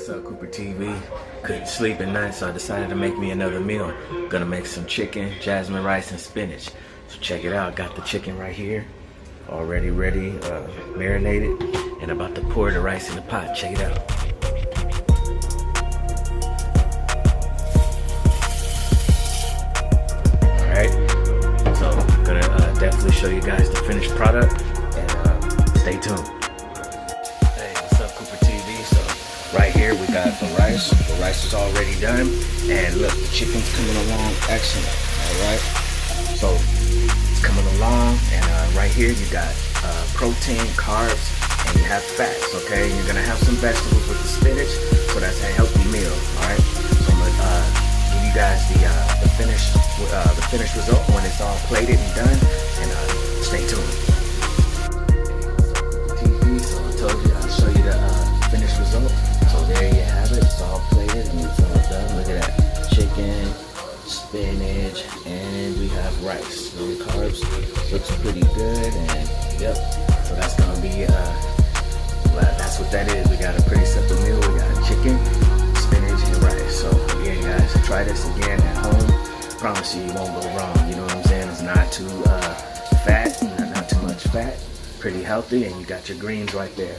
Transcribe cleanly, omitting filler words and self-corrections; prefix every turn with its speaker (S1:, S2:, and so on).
S1: What's up, Cooper TV? Couldn't sleep at night, so I decided to make me another meal. Gonna make some chicken, jasmine rice, and spinach. So check it out. Got the chicken right here, already ready, marinated, and about to pour the rice in the pot. Check it out. Alright, so gonna definitely show you guys the finished product, and stay tuned. Hey, what's up, Cooper TV? So right here we got the rice. The rice is already done, and look, the chicken's coming along excellent. Alright, so it's coming along, and right here you got protein, carbs, and you have fats, okay? And you're gonna have some vegetables with the spinach, so that's a healthy meal. Alright, so I'm gonna give you guys the finished result when it's all plated and done, and stay tuned. TV, so I told you I'll show you the finished result. So there you have it. It's all plated and it's all done. Look at that, chicken, spinach, and we have rice. No carbs. Looks pretty good, and yep. So that's gonna be that's what that is. We got a pretty simple meal. We got chicken, spinach, and rice. So again, guys, try this again at home. Promise you won't go wrong. You know what I'm saying? It's not too fat, not too much fat. Pretty healthy, and you got your greens right there.